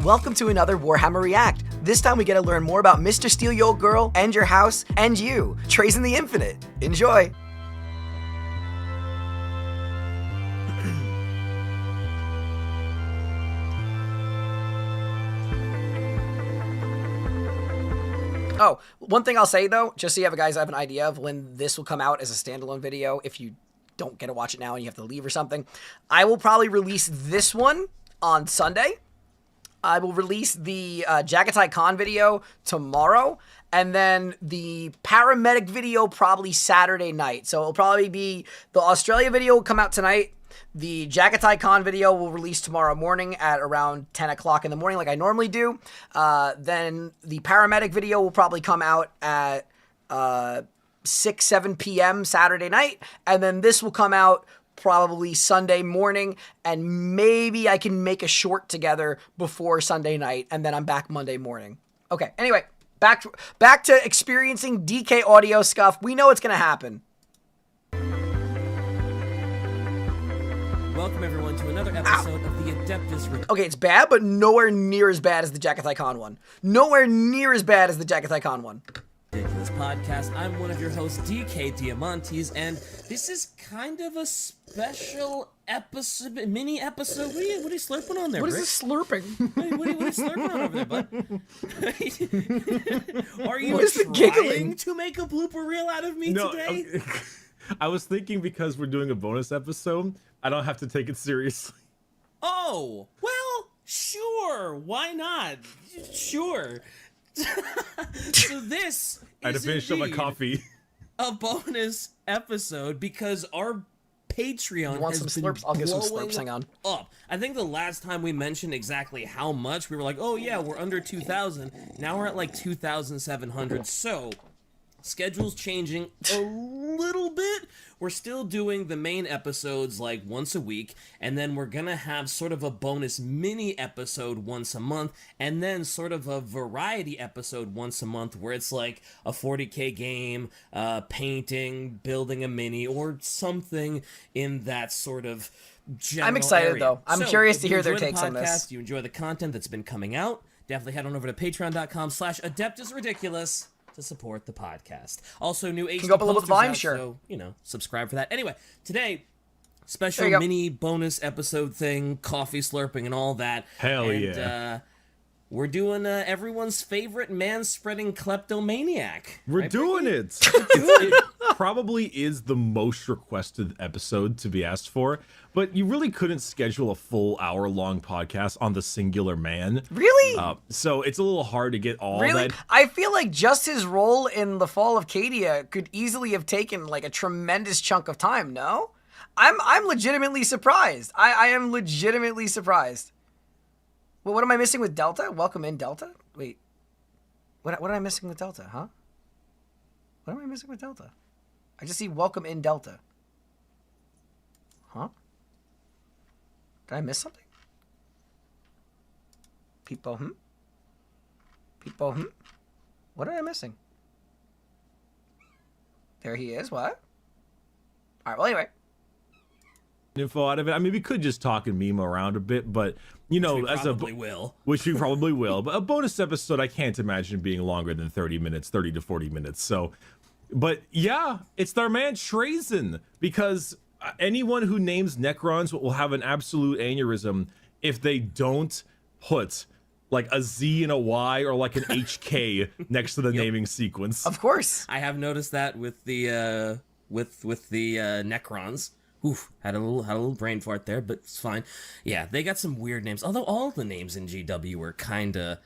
Welcome to another Warhammer React. This time we get to learn more about Mr. Steal Your Girl, and your house, and you, Trazyn the Infinite. Enjoy! Oh, one thing I'll say though, just so you guys have an idea of when this will come out as a standalone video, if you don't get to watch it now and you have to leave or something, I will probably release this one on Sunday. I will release the Jagatai Khan video tomorrow, and then the paramedic video probably Saturday night. So it'll probably be, the Australia video will come out tonight. The Jagatai Khan video will release tomorrow morning at around 10 o'clock in the morning like I normally do. Then the paramedic video will probably come out at 6, 7 p.m. Saturday night. And then this will come out probably Sunday morning, and maybe I can make a short together before Sunday night, and then I'm back Monday morning. Okay, anyway, back to experiencing DK audio scuff. We know it's going to happen. Welcome everyone to another episode of the Adeptus. Okay, it's bad, but nowhere near as bad as the Jagatai Khan one. Nowhere near as bad as the Jagatai Khan one. Ridiculous podcast. I'm one of your hosts, DK Diamantes, and this is kind of a special episode, mini episode. What are you slurping on there, What Rick? is this slurping? What are you slurping on over there, bud? Are you What is the trying giggling? to make a blooper reel out of me today? I was thinking because we're doing a bonus episode, I don't have to take it seriously. Oh, well, sure. Why not? Sure. So this I had to is finish up my indeed coffee. a bonus episode because our Patreon You want has some been slurps? I'll get some blowing slurps, hang on. up. I think the last time we mentioned exactly how much, we were like, oh yeah, we're under 2,000. Now we're at like 2,700. So schedule's changing a little bit. We're still doing the main episodes like once a week, and then we're gonna have sort of a bonus mini episode once a month, and then sort of a variety episode once a month where it's like a 40k game, painting, building a mini, or something in that sort of general I'm excited area. though. I'm So, curious if to you hear their enjoy the takes on this. podcast, you enjoy the content that's been coming out, definitely head on over to patreon.com/adeptusridiculous to support the podcast. Also, new HD go up a little bit posters volume, out, sure. so, subscribe for that. Anyway, today, special There you go. mini bonus episode thing, coffee slurping and all that. Hell and, yeah. We're doing everyone's favorite man-spreading kleptomaniac. We're Right, doing Ricky? it. It probably is the most requested episode to be asked for, but you really couldn't schedule a full hour-long podcast on the singular man. Really? So it's a little hard to get all Really? that. I feel like just his role in the fall of Cadia could easily have taken like a tremendous chunk of time, no? I'm legitimately surprised. I am legitimately surprised. Well, what am I missing with Delta? Welcome in, Delta? Wait. What am I missing with Delta, huh? What am I missing with Delta? I just see welcome in Delta. Huh? Did I miss something? People, People, What am I missing? There he is, what? Alright, well anyway. Info out of it. I mean, we could just talk and meme around a bit, but We as probably will. which we probably will. But a bonus episode, I can't imagine being longer than 30 minutes, 30 to 40 minutes. So, but yeah, it's our man Trayzn, because anyone who names Necrons will have an absolute aneurysm if they don't put like a Z and a Y or like an HK next to the naming sequence. Of course. I have noticed that with the with the Necrons. Oof, had a little brain fart there, but it's fine. Yeah, they got some weird names. Although all the names in GW were kind of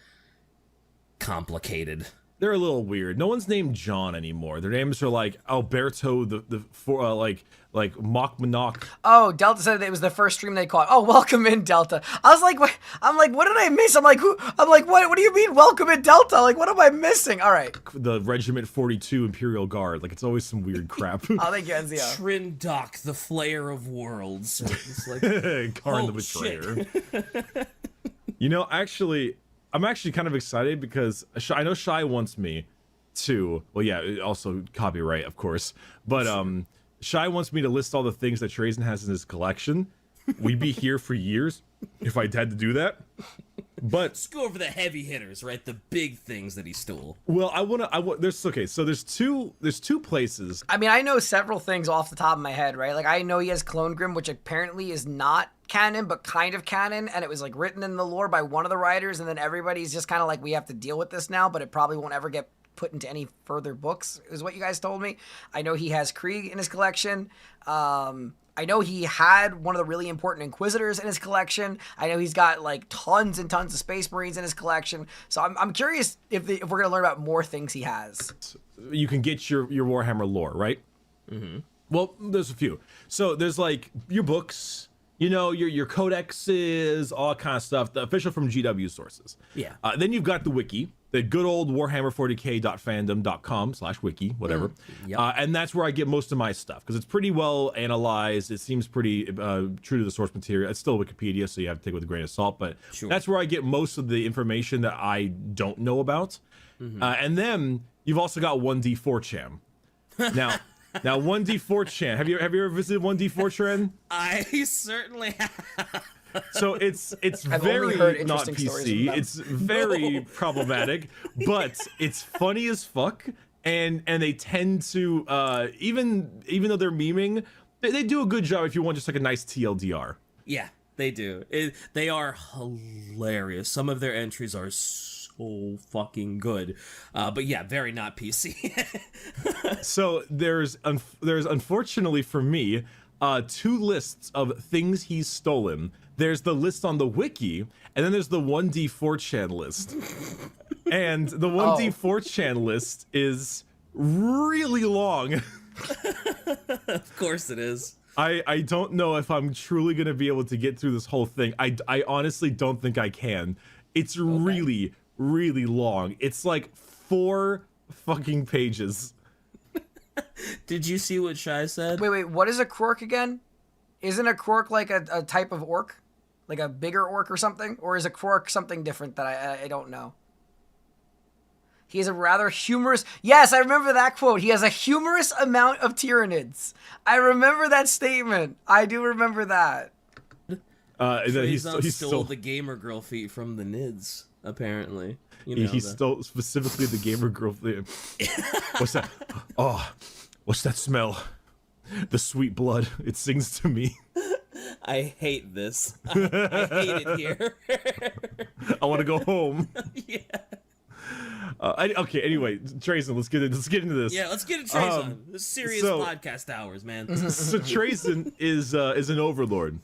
complicated. They're a little weird. No one's named John anymore. Their names are like Alberto, like Machmanok. Oh, Delta said it was the first stream they caught. Oh, welcome in, Delta. I was like, what? I'm like, what did I miss? I'm like, who? I'm like, what do you mean, welcome in, Delta? Like, what am I missing? All right. The Regiment 42 Imperial Guard. Like, it's always some weird crap. Oh, thank you, Enzio. Trindoc, the Flayer of Worlds. So it's like, Karn the oh, Betrayer. You know, I'm actually kind of excited because I know Shai wants me to, well, yeah, also copyright, of course, but Shai wants me to list all the things that Trayzn has in his collection. We'd be here for years. if I had to do that. But Let's go over the heavy hitters, right? The big things that he stole. well, there's two places. I mean, I know several things off the top of my head, right? Like, I know he has Clone Grim, which apparently is not canon, but kind of canon, and it was, like, written in the lore by one of the writers, and then everybody's just kind of like, we have to deal with this now, but it probably won't ever get put into any further books, is what you guys told me. I know he has Krieg in his collection. I know he had one of the really important Inquisitors in his collection. I know he's got, like, tons and tons of Space Marines in his collection. So I'm curious if we're going to learn about more things he has. You can get your Warhammer lore, right? Mm-hmm. Well, there's a few. So there's like your books, you know, your codexes, all kind of stuff, the official from GW sources. Yeah. Then you've got the wiki, the good old Warhammer 40k.fandom.com/wiki, whatever. Yep. And that's where I get most of my stuff because it's pretty well analyzed. It seems pretty true to the source material. It's still Wikipedia, so you have to take it with a grain of salt. But Sure. that's where I get most of the information that I don't know about. Mm-hmm. And then you've also got 1D4chan. Now, 1D4chan. Have you ever visited 1D4chan? I certainly have. So it's I've very only heard not interesting stories PC. from them. It's very problematic, but it's funny as fuck. And they tend to even though they're memeing, they do a good job if you want just like a nice TLDR. Yeah, they do. They are hilarious. Some of their entries are so fucking good. But yeah, very not PC. So there's unfortunately for me two lists of things he's stolen. There's the list on the wiki, and then there's the 1D4chan list. And the 1D4chan list is really long. Of course it is. I don't know if I'm truly going to be able to get through this whole thing. I honestly don't think I can. It's really, really long. It's like 4 fucking pages. Did you see what Shai said? Wait, what is a Quark again? Isn't a Quark like a type of orc? Like a bigger orc or something? Or is a Quark something different that I don't know? He has a rather humorous... Yes, I remember that quote. He has a humorous amount of Tyranids. I remember that statement. I do remember that. Trayzn stole the gamer girl feet from the Nids, apparently. You know, He stole specifically the gamer girl thing. What's that? Oh, what's that smell? The sweet blood. It sings to me. I hate this. I hate it here. I want to go home. Yeah. Okay. Anyway, Trayzn, let's get into this. Yeah, let's get it Trayzn. This is serious podcast hours, man. So Trayzn is an overlord.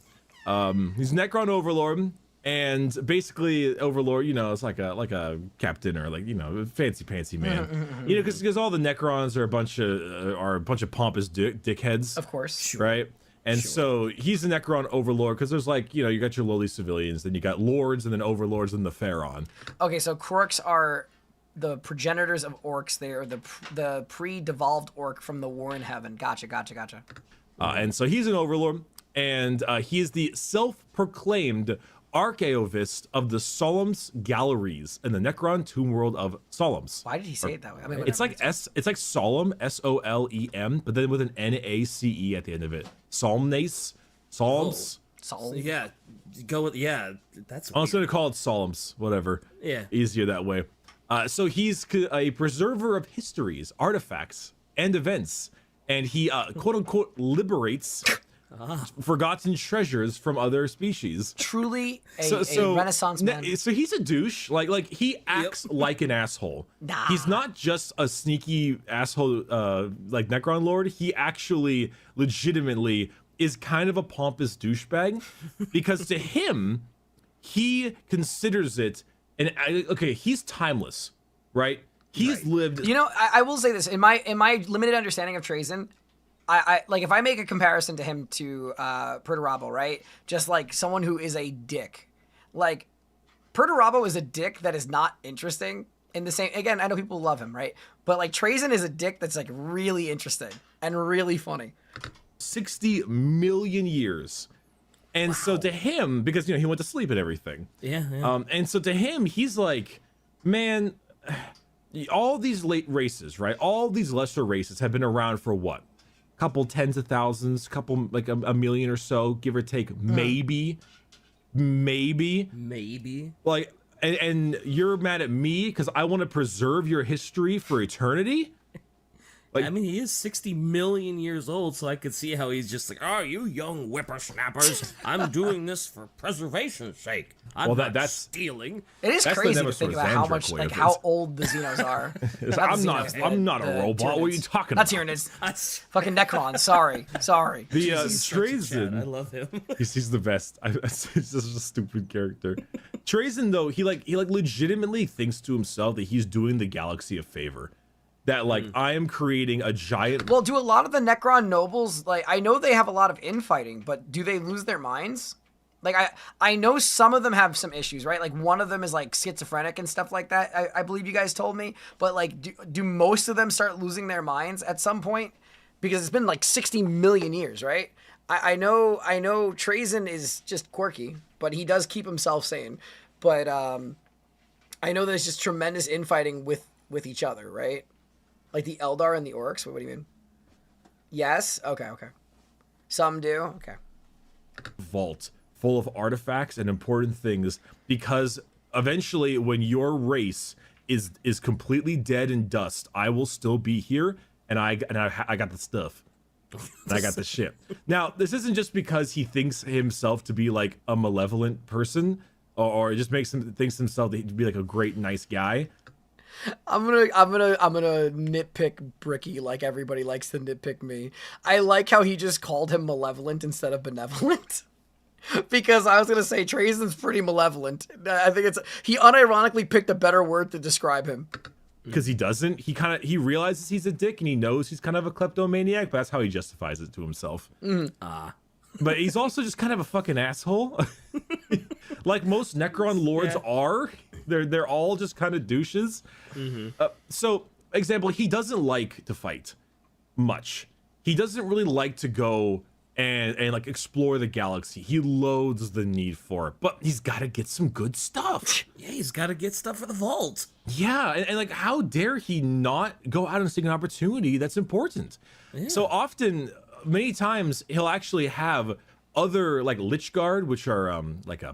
He's Necron overlord, and basically overlord, you know, it's like a captain or like, you know, fancy pantsy man. You know, because all the Necrons are a bunch of pompous dickheads. Of course. Right? And so he's the Necron overlord because there's like, you know, you got your lowly civilians, then you got lords, and then overlords, and the Pharaon. Okay, so Quarks are the progenitors of orcs. They are the pre-devolved orc from the War in Heaven. Gotcha. And so he's an overlord, and he is the self-proclaimed Archaeovist of the Solemn's Galleries in the Necron tomb world of Solemns. Why did he say it that way? I mean, It's like Solemn, Solem, but then with an Nace at the end of it. Psalms. Sol. Yeah, go with that's. I'm just gonna call it Solemns, whatever. Yeah. Easier that way. So he's a preserver of histories, artifacts, and events, and he quote unquote liberates forgotten treasures from other species. Truly a Renaissance man. So he's a douche. Like he acts like an asshole. Nah. He's not just a sneaky asshole like Necron Lord. He actually legitimately is kind of a pompous douchebag because to him, he considers it he's timeless, right? He's lived. You know, I will say this in my limited understanding of Trayzn, I like if I make a comparison to him to Perturabo, right? Just like someone who is a dick. Like Perturabo is a dick that is not interesting. In the same, again, I know people love him, right? But like Trayzn is a dick that's like really interesting and really funny. 60 million years. And so to him, because you know he went to sleep and everything. Yeah. And so to him, he's like, man, all these late races, right? All these lesser races have been around for what? Couple tens of thousands, couple like a million or so, give or take, maybe. maybe. Like, and you're mad at me because I want to preserve your history for eternity. Like, I mean, he is 60 million years old, so I could see how he's just like, oh, you young whippersnappers, I'm doing this for preservation's sake. I'm not stealing. It is crazy to think about how much, like, how old the Xenos are. I'm not a robot. Tyrannids. What are you talking not about? Not fucking Necron. Sorry. The Trayzn. I love him. He's the best. It's just a stupid character. Trayzn, though, he legitimately thinks to himself that he's doing the galaxy a favor. That, like, I am creating a giant... Well, do a lot of the Necron nobles, like, I know they have a lot of infighting, but do they lose their minds? Like, I know some of them have some issues, right? Like, one of them is, like, schizophrenic and stuff like that, I believe you guys told me. But, like, do most of them start losing their minds at some point? Because it's been, like, 60 million years, right? I know Trayzn is just quirky, but he does keep himself sane. But I know there's just tremendous infighting with each other, right? Like the Eldar and the Orcs? What do you mean? Yes? Okay. Some do? Okay. Vault full of artifacts and important things, because eventually when your race is completely dead and dust, I will still be here, and I got the stuff. And I got the ship. Now, this isn't just because he thinks himself to be like a malevolent person, or it just thinks himself to be like a great, nice guy. I'm gonna nitpick Bricky like everybody likes to nitpick me. I like how he just called him malevolent instead of benevolent. Because I was gonna say Trayzon's pretty malevolent. I think he unironically picked a better word to describe him. Because he doesn't. He realizes he's a dick and he knows he's kind of a kleptomaniac, but that's how he justifies it to himself. But he's also just kind of a fucking asshole. Like most Necron lords are. They're all just kind of douches. So, example, he doesn't like to fight much. He doesn't really like to go and like explore the galaxy. He loathes the need for it, but he's got to get some good stuff. Yeah, he's got to get stuff for the vault. Yeah, and like, how dare he not go out and seek an opportunity that's important? Yeah. So often, many times, he'll actually have other like Lich Guard, which are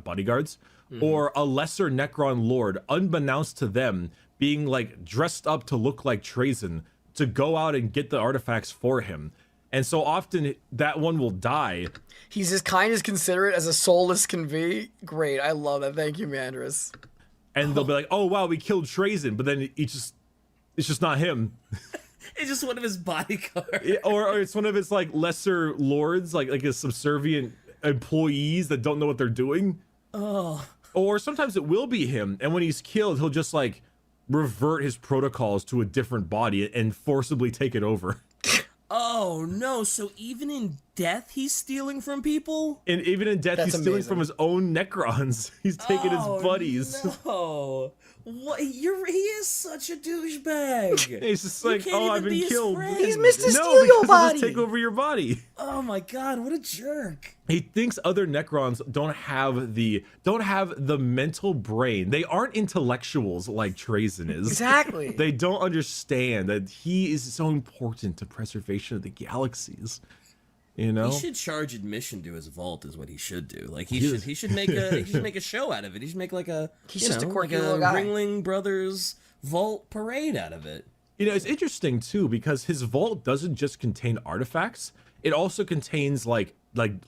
bodyguards, or a lesser Necron lord, unbeknownst to them, being like dressed up to look like Trayzn to go out and get the artifacts for him. And so often that one will die. He's as kind as considerate as a soulless can be. Great, I love that. Thank you, Mandris. And they'll be like, "Oh wow, we killed Trayzn," but then it's just not him. It's just one of his bodyguards. or it's one of his like lesser lords, like his subservient employees that don't know what they're doing. Oh. Or sometimes it will be him, and when he's killed, he'll just like revert his protocols to a different body and forcibly take it over. Oh no, so even in death he's stealing from people? And even in death, he's stealing from his own Necrons. He's taking his buddies. No. What? He is such a douchebag. He's just like, oh, I've been killed. He's missed to steal your body. He'll just take over your body. Oh my god, what a jerk. He thinks other Necrons don't have the mental brain. They aren't intellectuals like Trayzn is. Exactly. They don't understand that he is so important to preservation of the galaxies. You know, he should charge admission to his vault is what he should do. Like he should make a show out of it. He should make like a a quirky like little guy. Ringling Brothers vault parade out of it. You know, it's interesting too because his vault doesn't just contain artifacts. It also contains like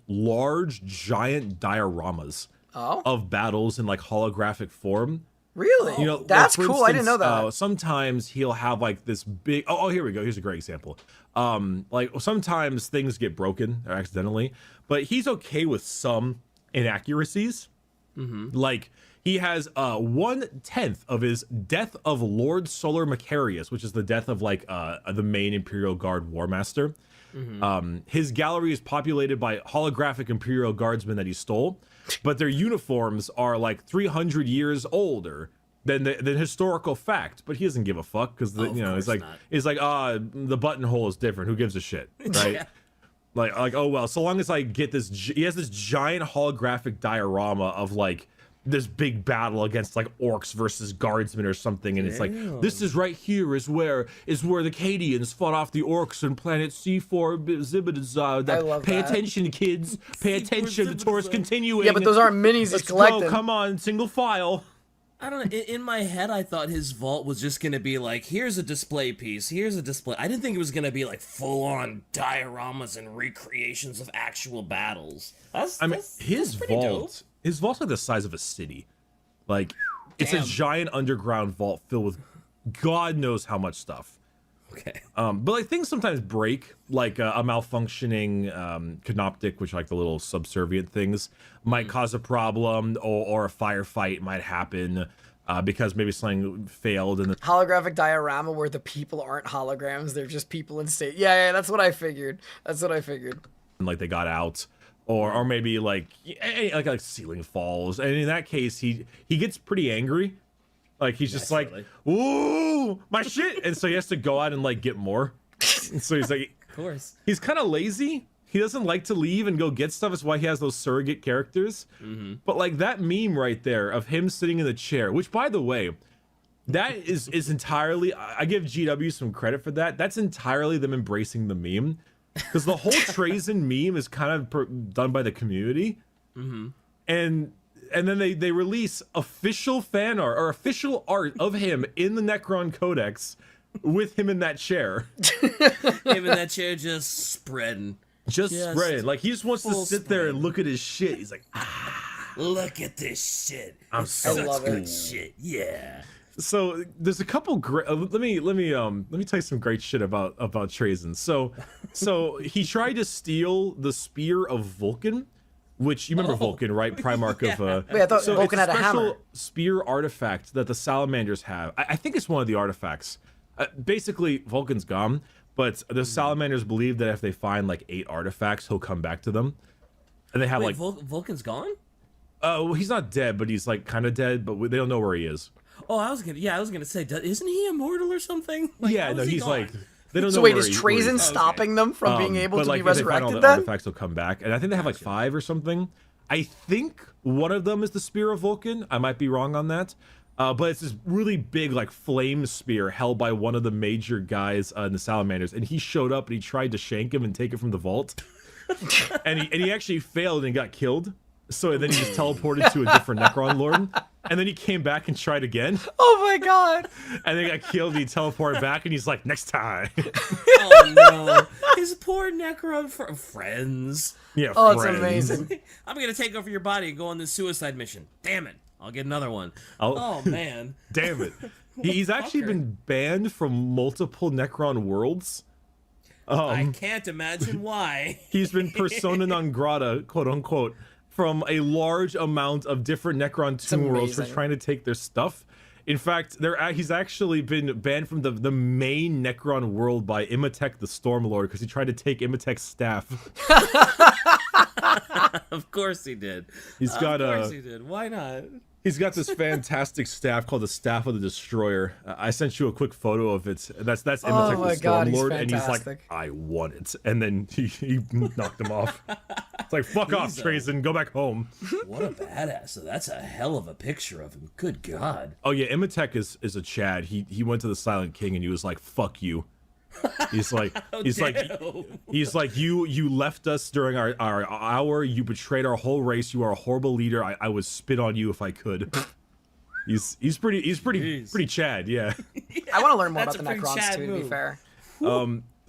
large giant dioramas of battles in like holographic form. Really? You know, that's like, cool. Instance, I didn't know that. Sometimes he'll have like this big. Oh, here we go. Here's a great example. Like sometimes things get broken or accidentally, but he's okay with some inaccuracies. Like he has 1/10 of his death of Lord Solar Macarius, which is the death of like the main Imperial Guard War Master. His gallery is populated by holographic Imperial Guardsmen that he stole, but their uniforms are like 300 years older than the historical fact. But he doesn't give a fuck because it's like the buttonhole is different. Who gives a shit, right? Yeah. Like oh well, so long as I get this. He has this giant holographic diorama of like this big battle against like orcs versus guardsmen or something, and it's like, this is right here is where the Cadians fought off the orcs on planet C4 Zibidazar. I love Pay that. attention, kids. Pay attention. The tour's continuing. Yeah, but those aren't minis he's Let's collecting. go. Come on, single file. I don't know. In my head, I thought his vault was just gonna be like, here's a display piece, here's a display. I didn't think it was gonna be like full-on dioramas and recreations of actual battles. His vault's like the size of a city. Like, it's a giant underground vault filled with God knows how much stuff. Okay. But like things sometimes break, like a malfunctioning canoptic, which like the little subservient things might cause a problem, or a firefight might happen because maybe something failed. And Holographic diorama where the people aren't holograms, they're just people in state. Yeah, that's what I figured. like they got out, or maybe like ceiling falls, and in that case he gets pretty angry. Like he's just like, ooh, my shit, and so he has to go out and like get more. And so he's like, Of course. he's kind of lazy. He doesn't like to leave and go get stuff. That's why he has those surrogate characters. But like that meme right there of him sitting in the chair, which by the way, that is entirely, I give GW some credit for that. That's entirely them embracing the meme, because the whole Trayzn meme is kind of done by the community. And then they release official fan art or official art of him in the Necron Codex with him in that chair. Him in that chair just spreading. Just spreading. Like he just wants to sit there and look at his shit. He's like, look at this shit. I'm so love cool. it. Shit, yeah. So there's a couple great. Let me tell you some great shit about Trayzn. So he tried to steal the Spear of Vulkan, which you remember Vulkan, right? Primarch of. Wait, I thought Vulkan it's a had a special hammer. spear artifact that the salamanders have. I think it's one of the artifacts. Basically, Vulkan's gone, but the salamanders believe that if they find like 8 artifacts, he'll come back to them. And they have Wait, like. Vulcan's gone? Well, he's not dead, but he's like kind of dead. But they don't know where he is. Oh, I was gonna say, isn't he immortal or something? Like, Yeah, how no, is he he's gone? like. They don't know So wait, where is where Trayzn is. stopping them from being able But, to like, be if they find all resurrected the then? artifacts will come back, and I think they have like 5 or something. I think one of them is the Spear of Vulkan. I might be wrong on that, but it's this really big like flame spear held by one of the major guys in the salamanders, and he showed up and he tried to shank him and take it from the vault, and he actually failed and got killed. So then he just teleported to a different Necron lord, and then he came back and tried again, Oh my god. and then got killed. And he teleported back, and he's like, next time. Oh no, his poor Necron friends. Yeah, Oh, it's friends. amazing. I'm gonna take over your body and go on this suicide mission. Damn it, I'll get another one. I'll- Oh man. Damn it. He's actually been banned from multiple Necron worlds. I can't imagine why. He's been persona non grata, quote unquote, from a large amount of different Necron Tomb worlds for amazing. trying to take their stuff. In fact, he's actually been banned from the main Necron world by Imhotep the Stormlord because he tried to take Imhotep's staff. Of course he did. He's got Of course he did. Why not? He's got this fantastic staff called the Staff of the Destroyer. I sent you a quick photo of it. That's Imhotep my the God, he's Stormlord, and he's like, fantastic. I want it. And then he knocked him off. It's like, fuck off, Trayzn, go back home. What a badass. So that's a hell of a picture of him. Good God. Oh yeah, Imhotep is a Chad. He went to the Silent King and he was like, fuck you. He's like you left us during our hour, you betrayed our whole race, you are a horrible leader. I would spit on you if I could. He's pretty Chad, yeah. I want to learn more That's about the a pretty Necrons Chad too, to be move. fair.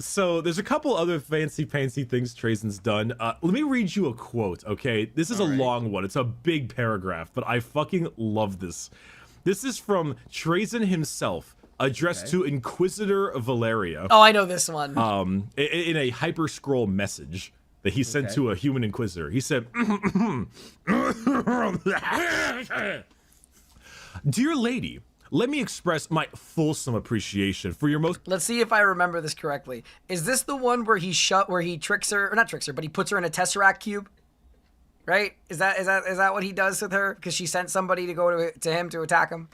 So there's a couple other fancy things Trayzon's done. Let me read you a quote, okay? This is a long one. It's a big paragraph, but I fucking love this. This is from Trayzn himself, addressed to Inquisitor Valeria. Oh, I know this one. In a hyper scroll message that he sent to a human inquisitor. He said, "Dear lady, let me express my fulsome appreciation for your most Let's see if I remember this correctly. Is this the one where he tricks her, or not tricks her, but he puts her in a Tesseract cube? Right? Is that what he does with her? Because she sent somebody to go to him to attack him.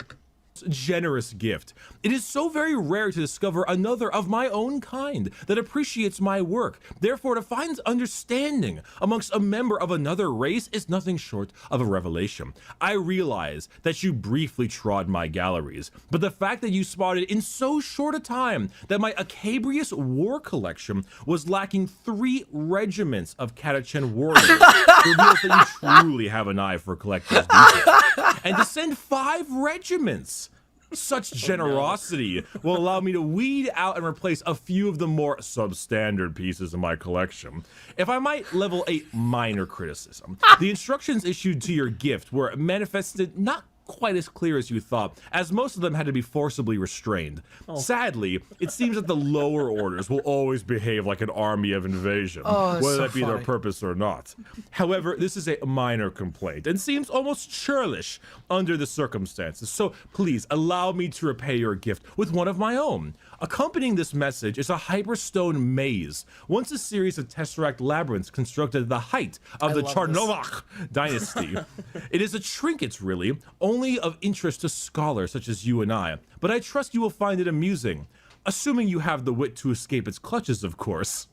generous gift. It is so very rare to discover another of my own kind that appreciates my work. Therefore, to find understanding amongst a member of another race is nothing short of a revelation. I realize that you briefly trod my galleries, but the fact that you spotted in so short a time that my Acabrius war collection was lacking 3 regiments of Catachan warriors reveals that you truly have an eye for collector's detail. And to send 5 regiments. Such generosity will allow me to weed out and replace a few of the more substandard pieces in my collection. If I might level a minor criticism, the instructions issued to your gift were manifested not quite as clear as you thought, as most of them had to be forcibly restrained. Sadly, it seems that the lower orders will always behave like an army of invasion, whether that be their purpose or not. However, this is a minor complaint and seems almost churlish under the circumstances, so please allow me to repay your gift with one of my own. Accompanying this message is a hyperstone maze, once a series of tesseract labyrinths constructed at the height of the Charnovach dynasty. It is a trinket, really, only of interest to scholars such as you and I, but I trust you will find it amusing, assuming you have the wit to escape its clutches, of course.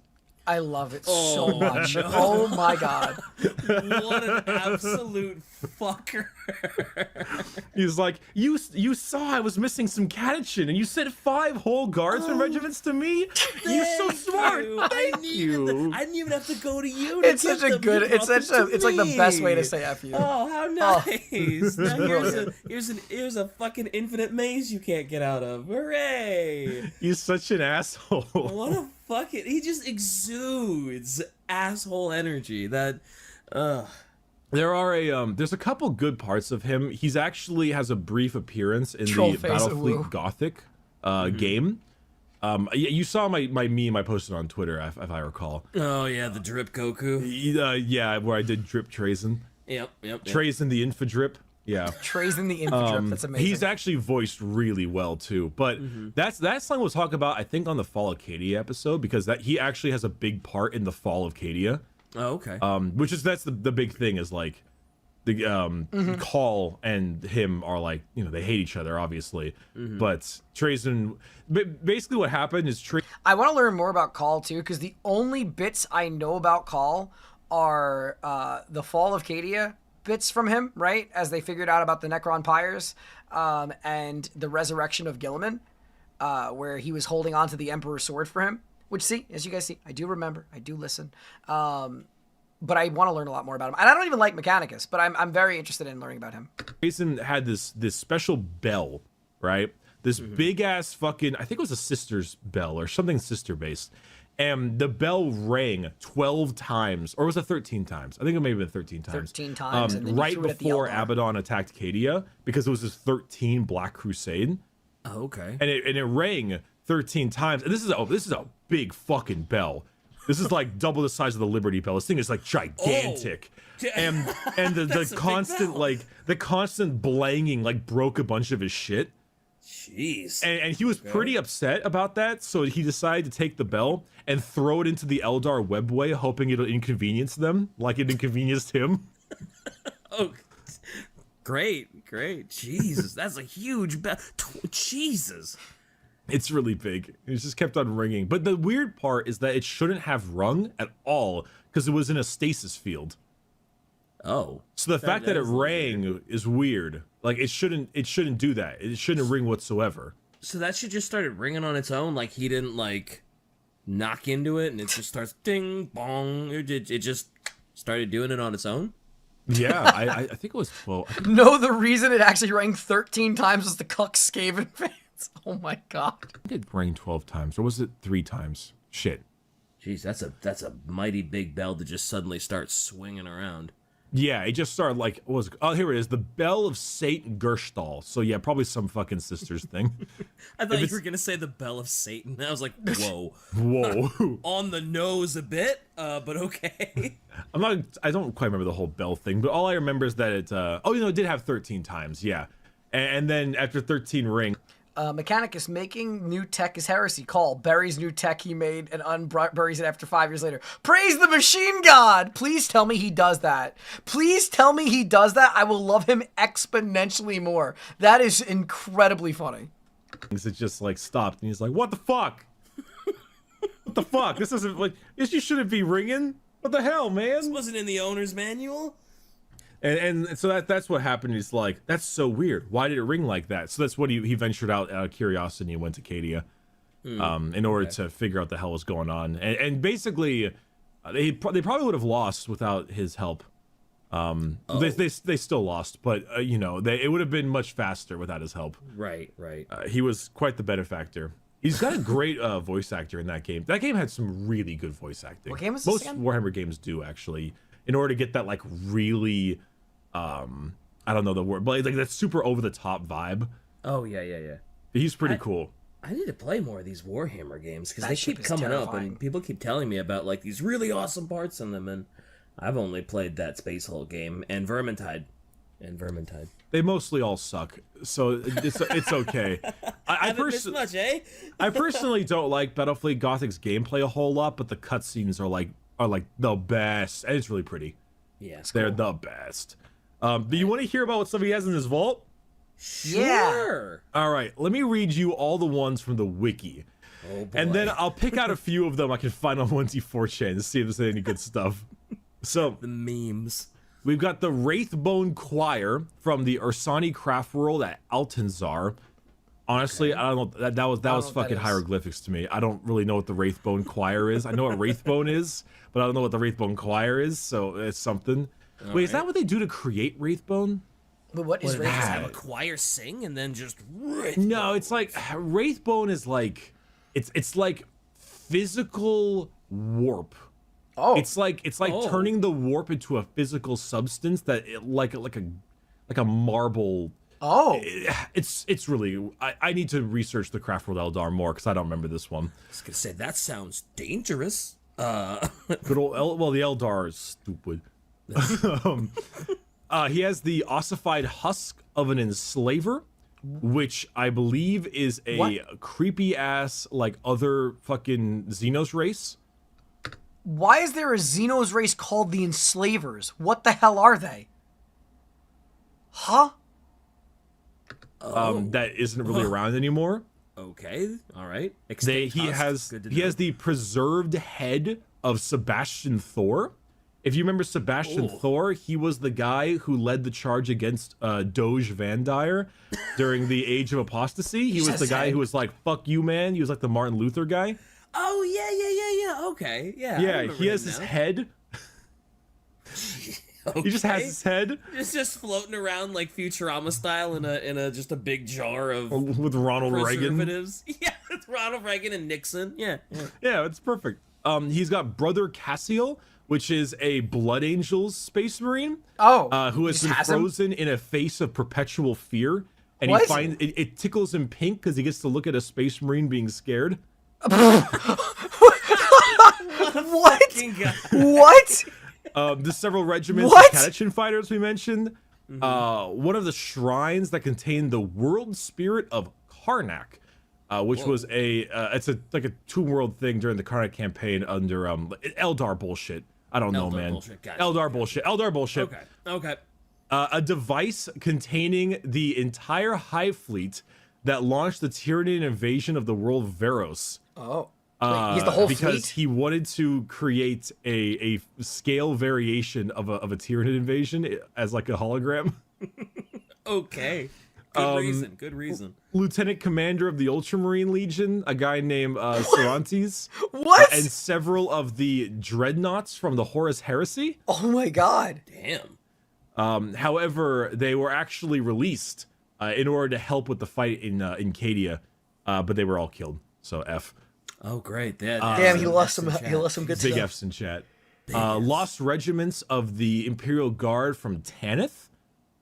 I love it so much. No. Oh my god. What an absolute fucker. He's like, you saw I was missing some Catachan and you sent 5 whole guardsman regiments to me? You're so smart. Thank you. I didn't even have to go to you. It's such a good, it's like the best way to say F you. Oh, how nice. Now here's a fucking infinite maze you can't get out of. Hooray. You're such an asshole. What a fucking, he just exudes asshole energy that, There's a couple good parts of him. He's actually has a brief appearance in the Battlefleet Gothic game. You saw my meme I posted on Twitter, if I recall. Oh yeah, the drip Goku. Yeah, where I did drip Trayzn. Yep. Trayzn the Infinite. Yeah. Trayzn the Infinite. That's amazing. He's actually voiced really well too. But that's something we'll talk about, I think, on the Fall of Cadia episode, because he actually has a big part in the fall of Cadia. Oh, okay. That's the big thing is like the Call and him are like, they hate each other obviously, but Trayzn, basically what happened is I want to learn more about Call too, because the only bits I know about Call are the Fall of Cadia bits from him, right, as they figured out about the Necron pyres, and the resurrection of Gilliman, where he was holding on to the Emperor's sword for him. Which, see, as you guys see, I do remember, I do listen, but I want to learn a lot more about him. And I don't even like Mechanicus, but I'm very interested in learning about him. Jason had this special bell, right? This big ass fucking, I think it was a sister's bell or something sister based, and the bell rang 12 times, or was it 13 times? I think it may have been 13 times. 13 times, and then right before Abaddon attacked Cadia, because it was his 13 Black Crusade. Oh, okay. And it rang 13 times, and this is a big fucking bell. This is like double the size of the Liberty Bell. This thing is like gigantic. And the constant blanging like broke a bunch of his shit. Jeez. And he was pretty upset about that, so he decided to take the bell and throw it into the Eldar webway, hoping it'll inconvenience them like it inconvenienced him. Oh, great. Jesus, that's a huge bell. Jesus. It's really big. It just kept on ringing. But the weird part is that it shouldn't have rung at all because it was in a stasis field. Oh. So the fact that it rang is weird. Like it shouldn't do that. It shouldn't ring whatsoever. So that shit just started ringing on its own. Like he didn't like knock into it and it just starts ding bong. It just started doing it on its own. Yeah, I think it was 12. No, the reason it actually rang 13 times was the Cuck Skaven fans. Oh my god. I think it rang 12 times, or was it 3 times? Shit. Jeez, that's a mighty big bell to just suddenly start swinging around. Yeah, it just started like, here it is, the Bell of Satan Gerstal. So yeah, probably some fucking sisters thing. I thought you were gonna say the Bell of Satan. I was like, whoa. On the nose a bit, but okay. I don't quite remember the whole bell thing, but all I remember is that it, it did have 13 times, yeah. And then after 13 ring. Mechanicus, making new tech is heresy. Call. Buries new tech he made and unburies it after 5 years later. Praise the machine god! Please tell me he does that. Please tell me he does that. I will love him exponentially more. That is incredibly funny. It just like stopped and he's like, what the fuck? What the fuck? This isn't like, this you shouldn't be ringing. What the hell, man? This wasn't in the owner's manual. And so that's what happened. He's like, that's so weird. Why did it ring like that? So that's what he ventured out of curiosity and went to Cadia in order to figure out the hell was going on. And basically, they probably would have lost without his help. They still lost, but you know, it would have been much faster without his help. Right. He was quite the benefactor. He's got a great voice actor in that game. That game had some really good voice acting. What game is this Most again? Warhammer games do, actually, in order to get that like really, I don't know the word, but like that super over the top vibe. Oh yeah. He's pretty cool. I need to play more of these Warhammer games because That they ship keep is coming up terrifying. and people keep telling me about like these really awesome parts in them, and I've only played that Space Hulk game and Vermintide. They mostly all suck, so it's okay. I Haven't missed much, eh? I personally don't like Battlefield Gothic's gameplay a whole lot, but the cutscenes are like the best, and it's really pretty. Yes, They're the best. Do you want to hear about what stuff he has in his vault? Sure. All right, let me read you all the ones from the wiki. Oh boy. And then I'll pick out a few of them I can find on 1d4chan to see if there's any good stuff. So, the memes. we've got the Wraithbone Choir from the Ursani craft world at Altanzar. Honestly, I don't know. That was know what fucking that is. hieroglyphics to me. I don't really know what the Wraithbone Choir is. I know what Wraithbone is, but I don't know what the Wraithbone Choir is, so it's something. Wait, is that what they do to create Wraithbone? But what is What, just Raven? have a choir sing and then just No, it's like Wraithbone is like it's like physical warp. Oh, It's like Oh. turning the warp into a physical substance that like a marble. oh. It's really I need to research the Craft World Eldar more because I don't remember this one. I was gonna say that sounds dangerous. Good old well, the Eldar is stupid. He has the ossified husk of an enslaver, which I believe is a What? creepy ass like other fucking Xenos race. Why is there a Xenos race called the Enslavers? What the hell are they? Huh? That isn't really around anymore. Okay, all right. He Extinct husk, has good to he know. has the preserved head of Sebastian Thor. If you remember Sebastian Ooh. Thor, he was the guy who led the charge against Doge Van Dyer during the Age of Apostasy. He was the guy who was like, "Fuck you, man." He was like the Martin Luther guy. Oh yeah. Okay, yeah. I Yeah, remember he has him his now. head. Okay. He just has his head It's just floating around like Futurama style in a just a big jar of with Ronald Reagan. preservatives. Yeah, with Ronald Reagan and Nixon. Yeah. Yeah, it's perfect. He's got Brother Cassiel, which is a Blood Angels space marine. Oh, Who has he been has him? frozen in a face of perpetual fear, and What? he finds it tickles him pink because he gets to look at a space marine being scared. What? Fucking God. What? There's several regiments What? of Catachin fighters we mentioned. One of the shrines that contain the world spirit of Karnak, which was it's like a two-world thing during the Karnak campaign under Eldar bullshit. I don't know, Eldar man. bullshit, gotcha, Eldar bullshit. Eldar bullshit. Okay. A device containing the entire Hive fleet that launched the Tyranian invasion of the world Veros. Oh. Wait, he's the whole Because fleet? he wanted to create a scale variation of a Tyranid invasion as like a hologram. Okay. Good reason. Lieutenant Commander of the Ultramarine Legion, a guy named Cervantes, What? and several of the dreadnoughts from the Horus Heresy. Oh my god. Damn. However, they were actually released in order to help with the fight in Cadia, but they were all killed. So F. Oh great. Yeah, Damn, he lost some good Big stuff. F's in chat. Lost regiments of the Imperial Guard from Tanith,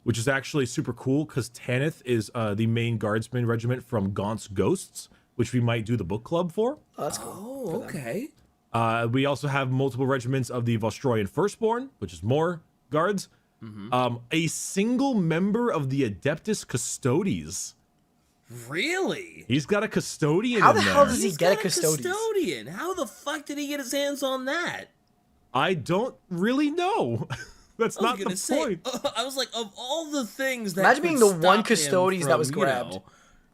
which is actually super cool because Tanith is the main guardsman regiment from Gaunt's Ghosts, which we might do the book club for. Oh, that's cool. Oh, okay. We also have multiple regiments of the Vostroyan Firstborn, which is more guards. A single member of the Adeptus Custodes. Really? He's got a custodian How in the there. hell does he He's get a got custodian? How the fuck did he get his hands on that? I don't really know. That's not the point. I was like, of all the things that Imagine could being the one stop him custodian that from, was you grabbed. know,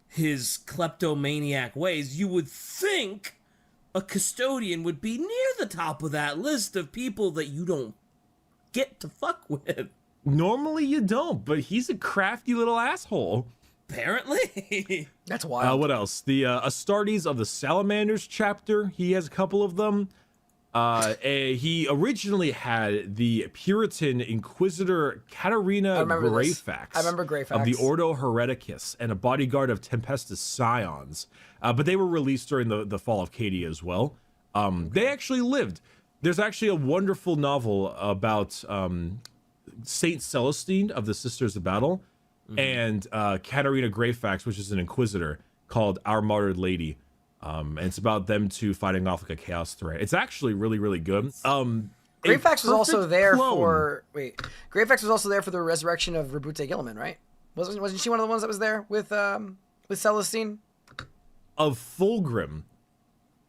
his kleptomaniac ways, you would think a custodian would be near the top of that list of people that you don't get to fuck with. Normally you don't, but he's a crafty little asshole. Apparently. That's wild. What else? The Astartes of the Salamanders chapter. He has a couple of them. He originally had the Puritan Inquisitor Katarina Greyfax. I remember Greyfax. Of the Ordo Hereticus and a bodyguard of Tempestus Scions. But they were released during the fall of Cadia as well. They actually lived. There's actually a wonderful novel about Saint Celestine of the Sisters of Battle and Katarina Greyfax, which is an Inquisitor, called Our Martyred Lady. And it's about them two fighting off like a chaos threat. It's actually really, really good. Greyfax was also there clone. Greyfax was also there for the resurrection of Rabute Gilliman, right? Wasn't she one of the ones that was there with Celestine? Of Fulgrim.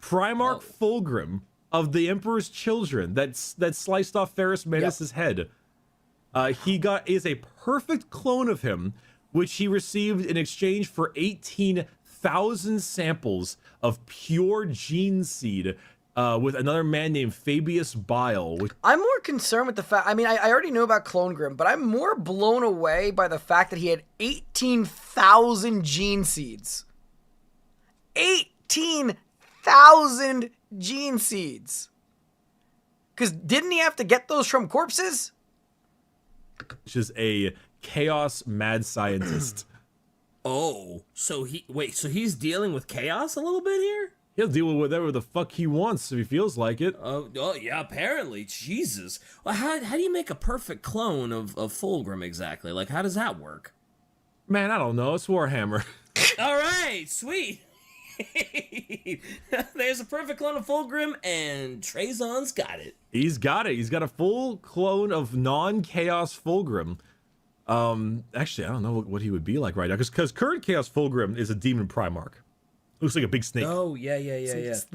Primarch Fulgrim of the Emperor's Children that sliced off Ferrus Manus' head. He is a perfect clone of him, which he received in exchange for 18,000 samples of pure gene seed with another man named Fabius Bile. I'm more concerned with the fact, I mean, I already knew about Clone Grim, but I'm more blown away by the fact that he had 18,000 gene seeds. 18,000 gene seeds. Because didn't he have to get those from corpses? Which is a chaos mad scientist. Oh, so he's dealing with chaos a little bit here? He'll deal with whatever the fuck he wants if he feels like it. Oh yeah, apparently. Jesus. Well, how do you make a perfect clone of Fulgrim exactly? Like, how does that work? Man, I don't know. It's Warhammer. All right, sweet. There's a perfect clone of Fulgrim, and Trayzon's got it. He's got it. He's got a full clone of non-chaos Fulgrim. Actually, I don't know what he would be like right now, because current chaos Fulgrim is a demon Primarch. Looks like a big snake. Oh, yeah.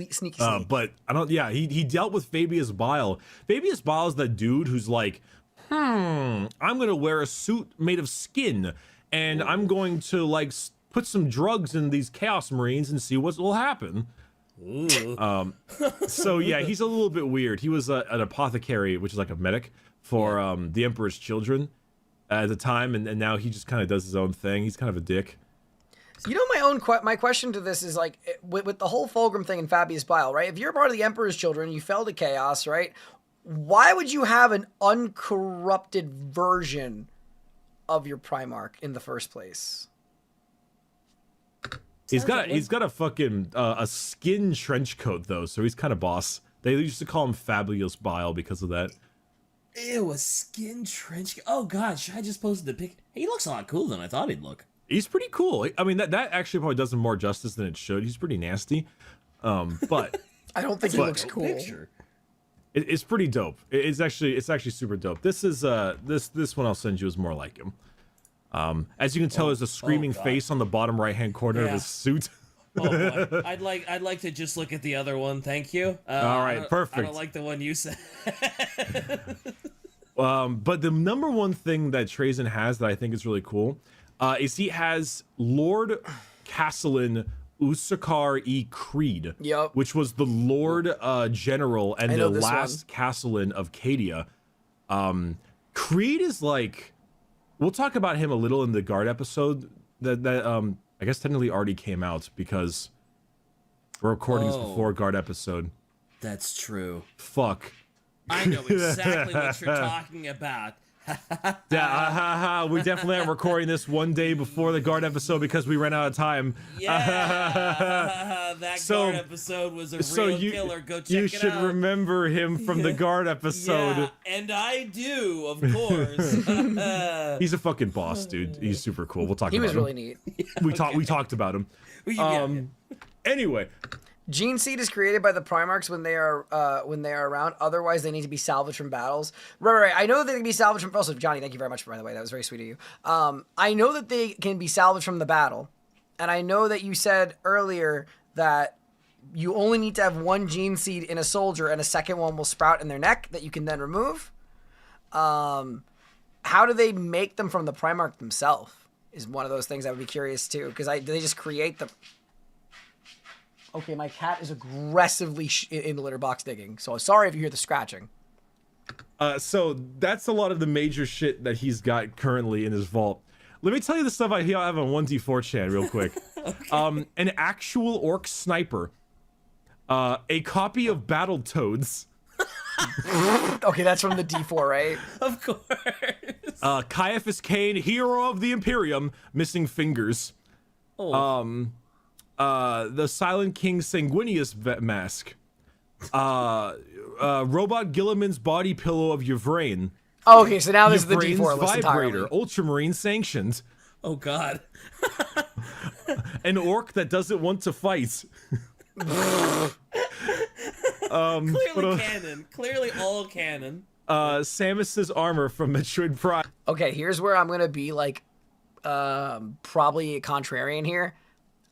Sneaky. But I don't. Yeah, he dealt with Fabius Bile. Fabius Bile is the dude who's like, I'm gonna wear a suit made of skin, and I'm going to like put some drugs in these Chaos Marines and see what will happen. So yeah, he's a little bit weird. He was an apothecary, which is like a medic for the Emperor's Children at the time, and now he just kind of does his own thing. He's kind of a dick. You know, my question to this is like, with the whole Fulgrim thing and Fabius Bile, right? If you're part of the Emperor's Children, you fell to chaos, right? Why would you have an uncorrupted version of your Primarch in the first place? He's got a fucking a skin trench coat though, so he's kind of boss. They used to call him Fabius Bile because of that. Ew, a skin trench. Oh god, should I just posted the pic? He looks a lot cooler than I thought he'd look. He's pretty cool. I mean, that actually probably does him more justice than it should. He's pretty nasty, but I don't think he looks cool. Picture. It's pretty dope. It's actually super dope. This is this one I'll send you is more like him. As you can tell, there's a screaming face on the bottom right hand corner of his suit. Oh boy. I'd like to just look at the other one. Thank you. All right, perfect. I don't like the one you said. But the number one thing that Trayzn has that I think is really cool is he has Lord Castellan Ussakar E. Creed, which was the Lord General and the last Castellan of Cadia. Creed is like, we'll talk about him a little in the Guard episode that I guess technically already came out because we're recording this before Guard episode. That's true. Fuck. I know exactly what you're talking about. Yeah, we definitely are recording this one day before the Guard episode because we ran out of time. Yeah, that Guard episode was a real killer. Go check it out. You should remember him from the Guard episode. Yeah, and I do, of course. He's a fucking boss, dude. He's super cool. We'll talk about him. He was really neat. We talked about him. Anyway. Gene seed is created by the Primarchs when they are around. Otherwise, they need to be salvaged from battles. Right. I know that they can be salvaged from. Also, Johnny, thank you very much, by the way. That was very sweet of you. I know that they can be salvaged from the battle, and I know that you said earlier that you only need to have one gene seed in a soldier and a second one will sprout in their neck that you can then remove. How do they make them from the Primarch themselves is one of those things I would be curious too, because do they just create them? Okay, my cat is aggressively in the litter box digging, so sorry if you hear the scratching. So that's a lot of the major shit that he's got currently in his vault. Let me tell you the stuff I have on 1d4chan real quick. Okay. An actual orc sniper. A copy of Battletoads. Okay, that's from the D4, right? Of course. Caiaphas Cain, hero of the Imperium, missing fingers. Oh. The Silent King Sanguinius mask. Robot Gilliman's body pillow of Yvrain. Oh, okay, so now this is the Yvrain's D4 list vibrator, entirely. Ultramarine sanctioned. Oh God. An orc that doesn't want to fight. Clearly canon. Clearly all canon. Samus's armor from Metroid Prime. Okay, here's where I'm gonna be like, probably a contrarian here.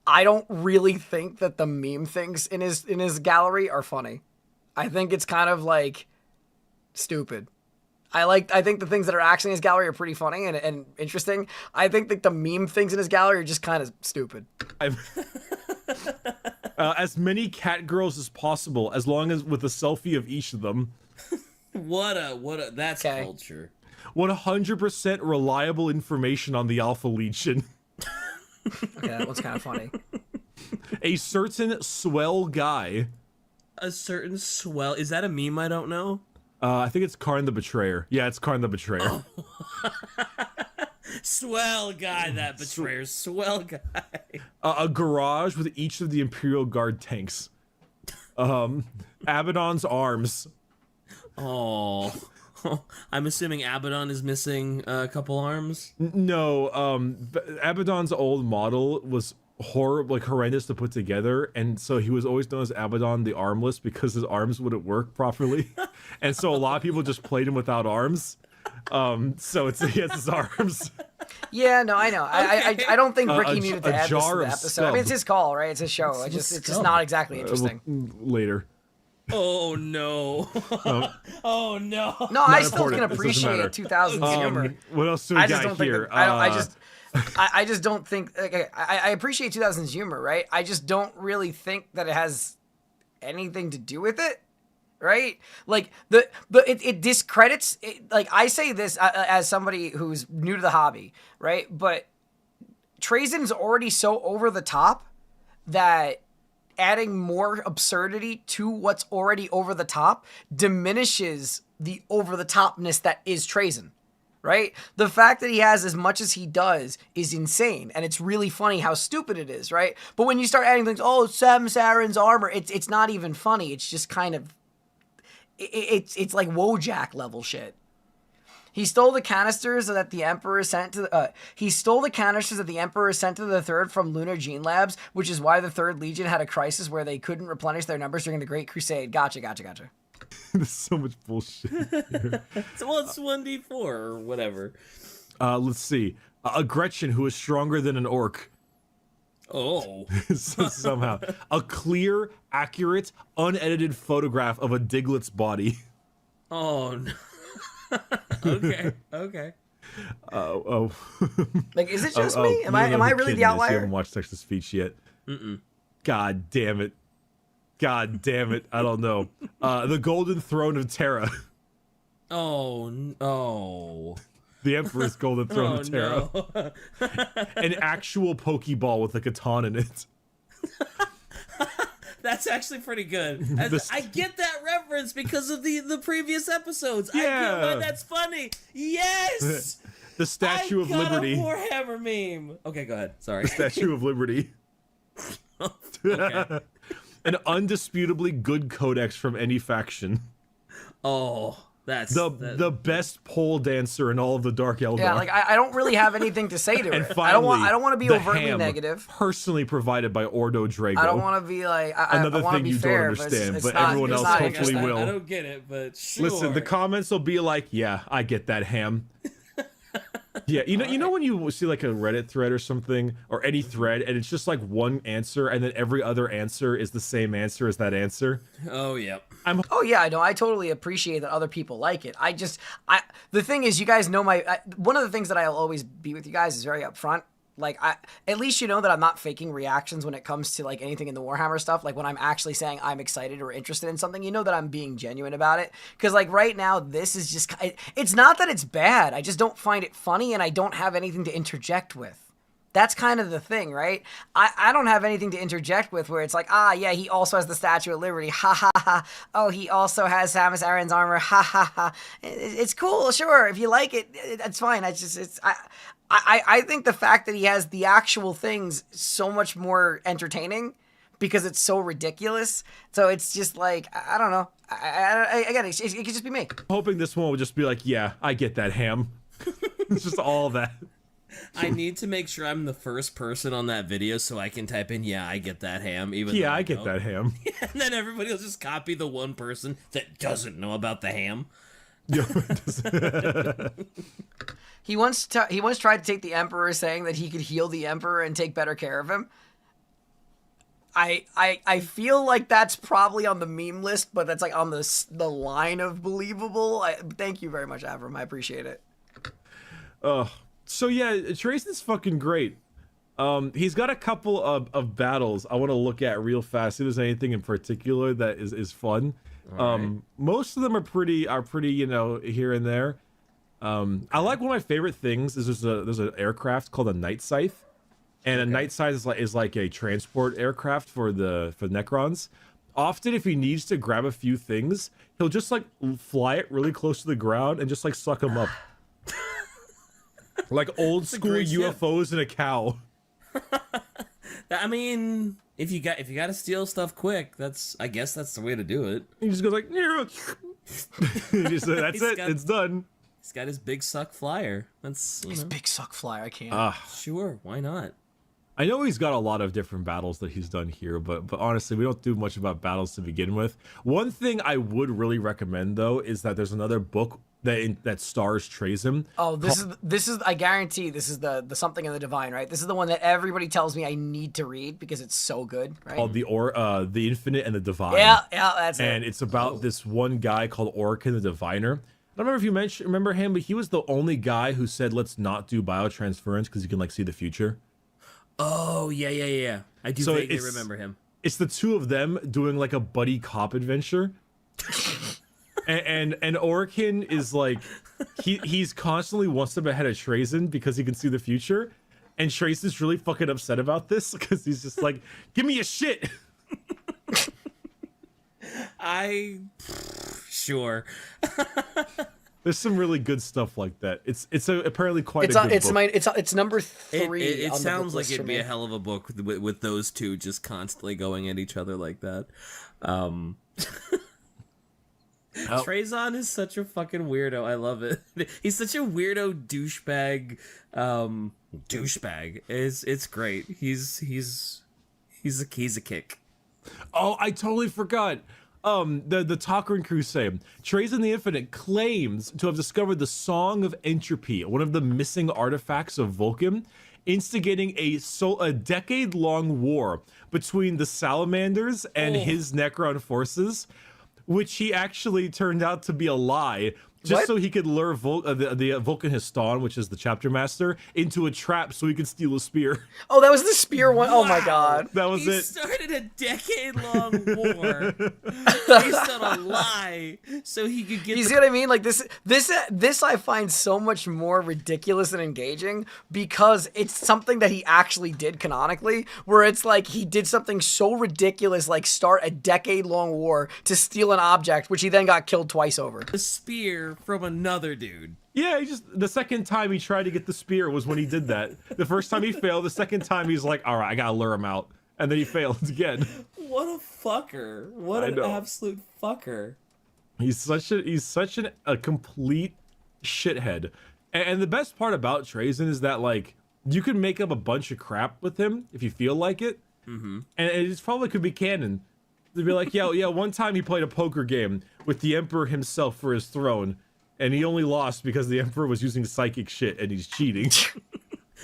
I don't really think that the meme things in his gallery are funny. I think it's kind of like stupid. I think the things that are actually in his gallery are pretty funny and interesting. I think that the meme things in his gallery are just kind of stupid. As many cat girls as possible, as long as with a selfie of each of them. What a that's Okay. culture. 100% reliable information on the Alpha Legion. Okay, that one's kind of funny. A certain swell guy. A certain swell. Is that a meme I don't know? I think it's Karn the Betrayer. Yeah, it's Karn the Betrayer. Swell guy, that betrayer. Swell guy. A garage with each of the Imperial Guard tanks. Abaddon's arms. Oh. I'm assuming Abaddon is missing a couple arms. No, Abaddon's old model was horrendous to put together, and so he was always known as Abaddon the Armless because his arms wouldn't work properly, and so a lot of people just played him without arms. So he has his arms. Yeah, no, I know. Okay. I don't think Ricky needed to a add this to jar the of episode. I mean, it's his call, right? It's his show. It's just not exactly interesting. Later. Oh no. Oh no. No, I still important. can This doesn't appreciate matter. 2000s humor. What else do we I just got don't think here? I just don't think. Okay, I appreciate 2000s humor, right? I just don't really think that it has anything to do with it, right? Like it discredits. Like I say this as somebody who's new to the hobby, right? But Trayzon's already so over the top that adding more absurdity to what's already over the top diminishes the over the topness that is Trayzn. Right? The fact that he has as much as he does is insane, and it's really funny how stupid it is, right? But when you start adding things, oh, Sam Saren's armor, it's not even funny. It's just kind of, it's like Wojak level shit. He stole the canisters that the Emperor sent to the Third from Lunar Gene Labs, which is why the Third Legion had a crisis where they couldn't replenish their numbers during the Great Crusade. Gotcha. There's so much bullshit here. Well, it's 1d4 or whatever. Let's see. A Gretchen who is stronger than an orc. Oh. Somehow. A clear, accurate, unedited photograph of a Diglett's body. Oh, no. Okay. Like, is it just me? Am I really the You outlier? haven't watched Text to Speech yet. God damn it. I don't know. The Golden Throne of Terra. Oh no. The Emperor's Golden Throne of Terra. No. An actual Pokeball with a katana in it. That's actually pretty good. I get that reference because of the previous episodes. Yeah. I get why that's funny. Yes. The Statue of Liberty. A Warhammer meme. Okay, go ahead. Sorry. Statue of Liberty. Okay. An undisputably good codex from any faction. Oh, that's the best pole dancer in all of the Dark Eldar. Yeah, like I don't really have anything to say to And it. finally, I don't want to be the overtly ham, negative. personally provided by Ordo Drago. I don't want to be like I Another want to thing be you fair, don't understand, it's but not, everyone it's else not hopefully interesting. will. I don't get it, but sure. Listen, the comments will be like, yeah, I get that ham. Yeah, you know when you see like a Reddit thread or something, or any thread, and it's just like one answer, and then every other answer is the same answer as that answer. Oh, yeah. Oh yeah, I know. I totally appreciate that other people like it. The thing is, you guys know one of the things that I'll always be with you guys is very upfront. Like, at least you know that I'm not faking reactions when it comes to like anything in the Warhammer stuff. Like when I'm actually saying I'm excited or interested in something, you know that I'm being genuine about it. Because like right now, this is just, it's not that it's bad. I just don't find it funny, and I don't have anything to interject with. That's kind of the thing, right? I don't have anything to interject with where it's like, yeah, he also has the Statue of Liberty, ha ha ha. Oh, he also has Samus Aran's armor, ha ha ha. It's cool, sure. If you like it, that's fine. I think the fact that he has the actual things so much more entertaining because it's so ridiculous. So it's just like, I don't know. Again, it could just be me. Hoping this one will just be like, yeah, I get that, ham. It's just all that. I need to make sure I'm the first person on that video so I can type in, yeah, I get that ham. Even Yeah, though I get that ham. And then everybody will just copy the one person that doesn't know about the ham. He once tried to take the Emperor, saying that he could heal the Emperor and take better care of him. I feel like that's probably on the meme list, but that's like on the line of believable. Thank you very much, Avram. I appreciate it. So yeah, Trayzn's fucking great. He's got a couple of battles I want to look at real fast. If there's anything in particular that is fun. Right. Most of them are pretty, you know, here and there. I like one of my favorite things is there's an aircraft called a Night Scythe, and a Night Scythe is like a transport aircraft for Necrons. Often, if he needs to grab a few things, he'll just like fly it really close to the ground and just like suck them up. Like old school UFOs and a cow. I mean, if you got to steal stuff quick, I guess that's the way to do it. He just goes like, that's it. It's done. He's got his big suck flyer. That's his big suck flyer. I can't. Sure, why not? I know he's got a lot of different battles that he's done here, but honestly, we don't do much about battles to begin with. One thing I would really recommend though is that there's another book that stars Trayzn. Oh, this is I guarantee this is the something in the divine, right? This is the one that everybody tells me I need to read because it's so good, right? Called the Infinite and the Divine. Yeah, that's it. And it's about this one guy called Orkin the Diviner. I don't remember if you remember him, but he was the only guy who said let's not do biotransference because you can like see the future. Oh yeah. I do vaguely remember him. It's the two of them doing like a buddy cop adventure. And Orkin is like he's constantly one step ahead of Trayzn because he can see the future, and Trayzn's really fucking upset about this because he's just like, give me a shit. Sure. There's some really good stuff like that. It's apparently quite a good book. It's number 3. It sounds like it'd be a hell of a book with those two just constantly going at each other like that. Trayzn is such a fucking weirdo. I love it. He's such a weirdo douchebag. It's great. He's a kick. Oh, I totally forgot. The Tok'ran Crusade. Trazyn the Infinite claims to have discovered the Song of Entropy, one of the missing artifacts of Vulkan, instigating a decade-long war between the Salamanders and his Necron forces, which he actually turned out to be a lie, just so he could lure the Vulkan Histon, which is the chapter master, into a trap so he could steal a spear. Oh, that was the spear one. Wow. Oh my god. That was it. He started a decade-long war based on a lie so he could get. You see what I mean? Like this I find so much more ridiculous and engaging because it's something that he actually did canonically, where it's like he did something so ridiculous like start a decade-long war to steal an object, which he then got killed twice over. The spear from another dude. Yeah, the second time he tried to get the spear was when he did that. The first time he failed, the second time he's like, all right, I gotta lure him out. And then he failed again. What a fucker. What an absolute fucker. He's such a complete shithead. And the best part about Trayzn is that, like, you can make up a bunch of crap with him if you feel like it. Mm-hmm. And it probably could be canon. They'd be like, yeah, one time he played a poker game with the Emperor himself for his throne. and he only lost because the Emperor was using psychic shit and he's cheating.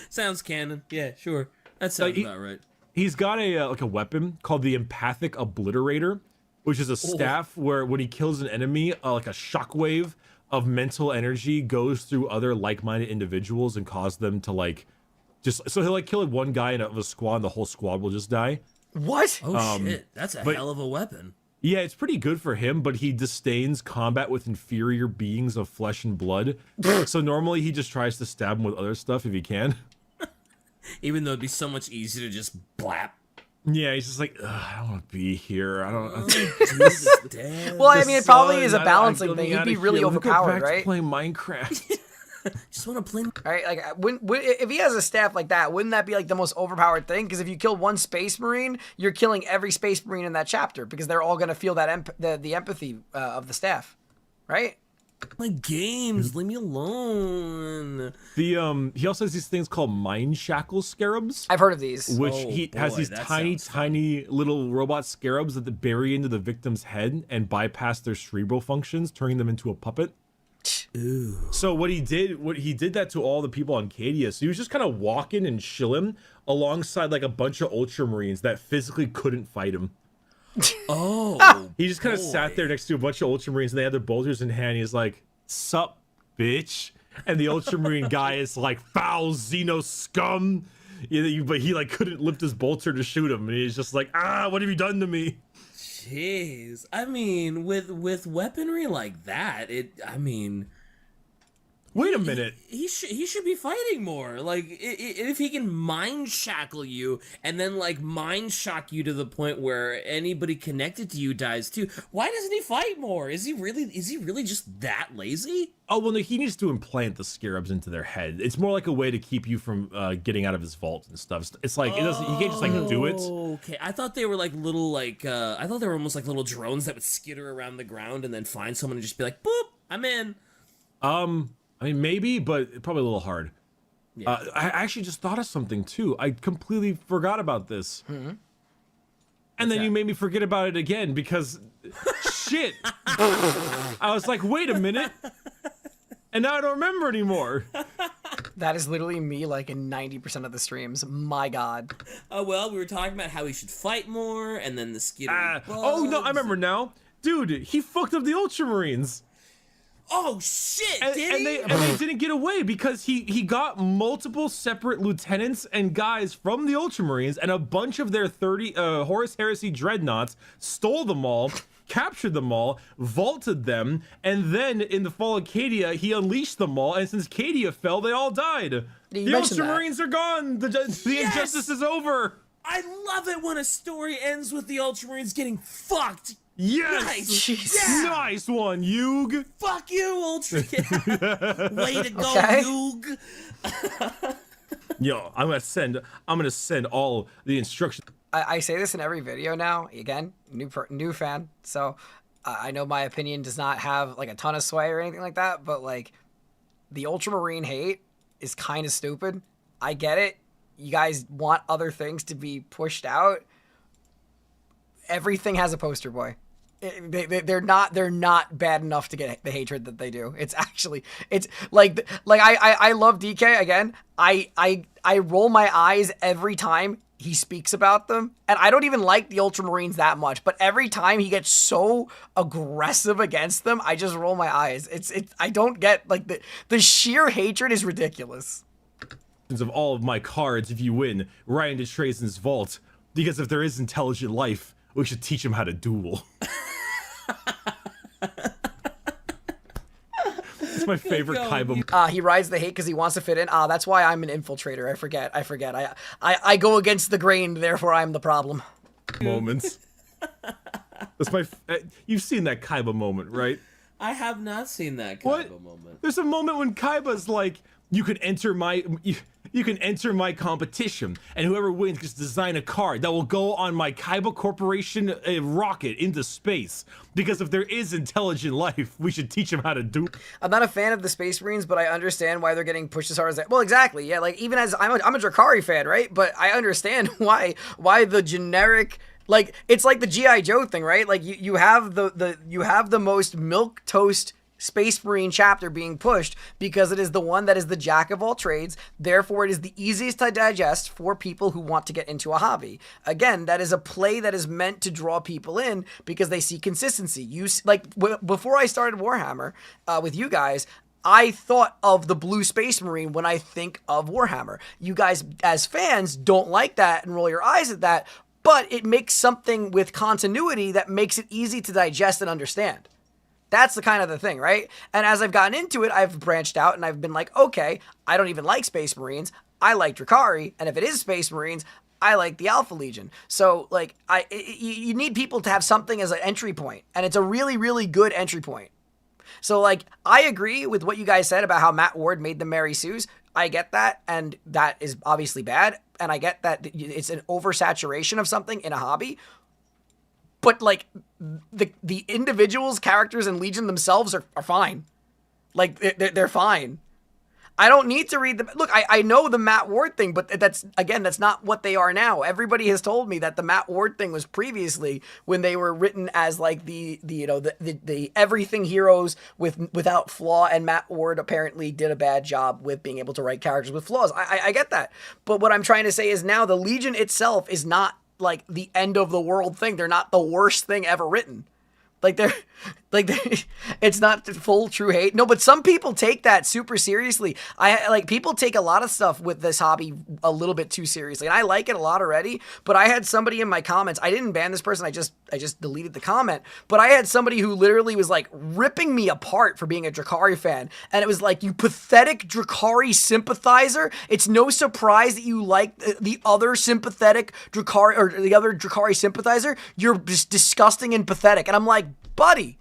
Sounds canon. Yeah, sure. That sounds about right. He's got a like a weapon called the Empathic Obliterator, which is a staff where when he kills an enemy, like a shockwave of mental energy goes through other like-minded individuals and cause them to like just so he'll like kill one guy in a squad and the whole squad will just die. What? Oh shit, that's a hell of a weapon. Yeah, it's pretty good for him, but he disdains combat with inferior beings of flesh and blood. So normally he just tries to stab him with other stuff if he can. Even though it'd be so much easier to just blap. Yeah, he's just like, I don't want to be here. I don't. Jesus, Dad. Well, I mean, it probably is a balancing thing. He'd be really overpowered, right? Playing Minecraft. Just want to play. Right? Like, if he has a staff like that, wouldn't that be like the most overpowered thing? Because if you kill one Space Marine, you're killing every Space Marine in that chapter because they're all gonna feel that the empathy of the staff, right? My games, leave me alone. He also has these things called mind shackle scarabs. I've heard of these. Which he has these tiny little robot scarabs that bury into the victim's head and bypass their cerebral functions, turning them into a puppet. Ooh. So what he did that to all the people on Cadia. So he was just kind of walking and chilling alongside like a bunch of Ultramarines that physically couldn't fight him. Oh, he just kind of sat there next to a bunch of Ultramarines and they had their bolters in hand. He's like, "Sup, bitch?" And the Ultramarine guy is like, "Foul Xeno scum." But he like couldn't lift his bolter to shoot him, and he's just like, "What have you done to me?" Jeez, I mean, with weaponry like that, Wait a minute. He should be fighting more. Like, if he can mind shackle you and then like mind shock you to the point where anybody connected to you dies too, why doesn't he fight more? Is he really just that lazy? Oh well, no, he needs to implant the scarabs into their head. It's more like a way to keep you from getting out of his vault and stuff. It's like it doesn't. You can't just like do it. Okay, I thought they were like little I thought they were almost like little drones that would skitter around the ground and then find someone and just be like, boop, I'm in. I mean, maybe, but probably a little hard. Yeah. I actually just thought of something, too. I completely forgot about this. Mm-hmm. And then you made me forget about it again because, shit. I was like, wait a minute. And now I don't remember anymore. That is literally me like in 90% of the streams. My God. Oh, well, we were talking about how he should fight more and then the skittering oh, no, I remember now. Dude, he fucked up the Ultramarines. Oh shit! And they didn't get away because he got multiple separate lieutenants and guys from the Ultramarines and a bunch of their 30 Horus Heresy dreadnoughts, stole them all, captured them all, vaulted them, and then in the fall of Cadia he unleashed them all. And since Cadia fell, they all died. The Ultramarines are gone. The injustice is over. I love it when a story ends with the Ultramarines getting fucked. Yes! Nice. Yeah. Nice one, Yug! Fuck you, Ultra! Way to go, Yug! Yo, I'm gonna send all the instructions. I say this in every video now. Again, new fan, so I know my opinion does not have like a ton of sway or anything like that, but like the Ultramarine hate is kind of stupid. I get it. You guys want other things to be pushed out. Everything has a poster boy. They're not bad enough to get the hatred that they do. It's like I love DK again. I roll my eyes every time he speaks about them, and I don't even like the Ultramarines that much. But every time he gets so aggressive against them, I just roll my eyes. I don't get like the sheer hatred is ridiculous. Of all of my cards, if you win, right into Trayzn's vault, because if there is intelligent life, we should teach him how to duel. It's my favorite Kaiba. He rides the hate because he wants to fit in. That's why I'm an infiltrator. I forget. I go against the grain, therefore I'm the problem. Moments. That's my. You've seen that Kaiba moment, right? I have not seen that Kaiba moment. There's a moment when Kaiba's like, you can enter my competition, and whoever wins gets to design a card that will go on my Kaiba Corporation rocket into space. Because if there is intelligent life, we should teach them how to do. I'm not a fan of the Space Marines, but I understand why they're getting pushed as hard as that. Well, exactly, yeah. Like even as I'm a Drakari fan, right? But I understand why the generic. Like it's like the G.I. Joe thing, right? Like you have the most milquetoast Space Marine chapter being pushed because it is the one that is the jack of all trades. Therefore, it is the easiest to digest for people who want to get into a hobby. Again, that is a play that is meant to draw people in because they see consistency. Before I started Warhammer with you guys, I thought of the blue Space Marine when I think of Warhammer. You guys, as fans, don't like that and roll your eyes at that, but it makes something with continuity that makes it easy to digest and understand. That's the kind of the thing, right? And as I've gotten into it, I've branched out and I've been like, okay, I don't even like Space Marines. I like Drukhari, and if it is Space Marines, I like the Alpha Legion. So, like, you need people to have something as an entry point, and it's a really, really good entry point. So, like, I agree with what you guys said about how Matt Ward made the Mary Sues. I get that, and that is obviously bad, and I get that it's an oversaturation of something in a hobby. But, like, the individuals, characters, and Legion themselves are fine. Like, they're fine. I don't need to read the... Look, I know the Matt Ward thing, but that's not what they are now. Everybody has told me that the Matt Ward thing was previously when they were written as, like, the everything heroes without flaw, and Matt Ward apparently did a bad job with being able to write characters with flaws. I get that. But what I'm trying to say is now the Legion itself is not, like, the end of the world thing. They're not the worst thing ever written. It's not full true hate. No, but some people take that super seriously. People take a lot of stuff with this hobby a little bit too seriously, and I like it a lot already. But I had somebody in my comments. I didn't ban this person. I just deleted the comment. But I had somebody who literally was like ripping me apart for being a Drukhari fan, and it was like, you pathetic Drukhari sympathizer. It's no surprise that you like the other sympathetic Drukhari or the other Drukhari sympathizer. You're just disgusting and pathetic. And I'm like, buddy,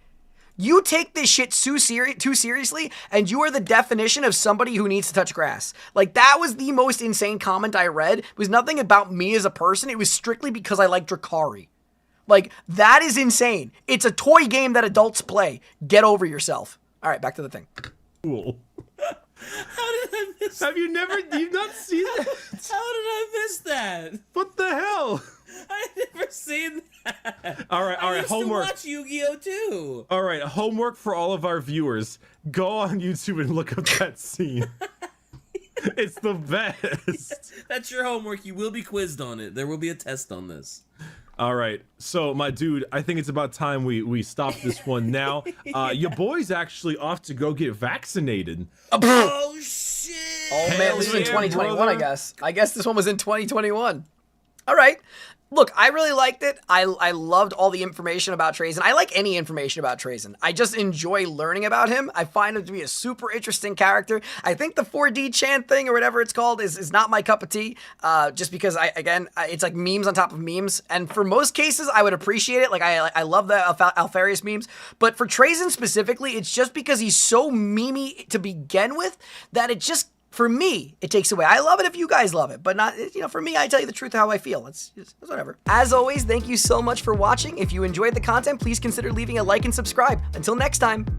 you take this shit too seriously, and you are the definition of somebody who needs to touch grass. Like, that was the most insane comment I read. It was nothing about me as a person. It was strictly because I like Drukhari. Like, that is insane. It's a toy game that adults play. Get over yourself. All right, back to the thing. Cool. How did I miss that? You've not seen that? How did I miss that? What the hell? I never seen that. All right, I used homework. to watch Yu-Gi-Oh too. All right, homework for all of our viewers. Go on YouTube and look up that scene. It's the best. That's your homework. You will be quizzed on it. There will be a test on this. All right, so my dude, I think it's about time we stop this one now. Your boy's actually off to go get vaccinated. Oh shit! Oh man, this was in yeah, 2021, brother. I guess. I guess this one was in 2021. All right. Look, I really liked it. I loved all the information about Trayzn. I like any information about Trayzn. I just enjoy learning about him. I find him to be a super interesting character. I think the 4D chant thing or whatever it's called is not my cup of tea. Just because it's like memes on top of memes. And for most cases, I would appreciate it. Like I love the Alfarius memes. But for Trayzn specifically, it's just because he's so memey to begin with that it just, for me, it takes away. I love it if you guys love it, but not, for me, I tell you the truth of how I feel. It's whatever. As always, thank you so much for watching. If you enjoyed the content, please consider leaving a like and subscribe. Until next time.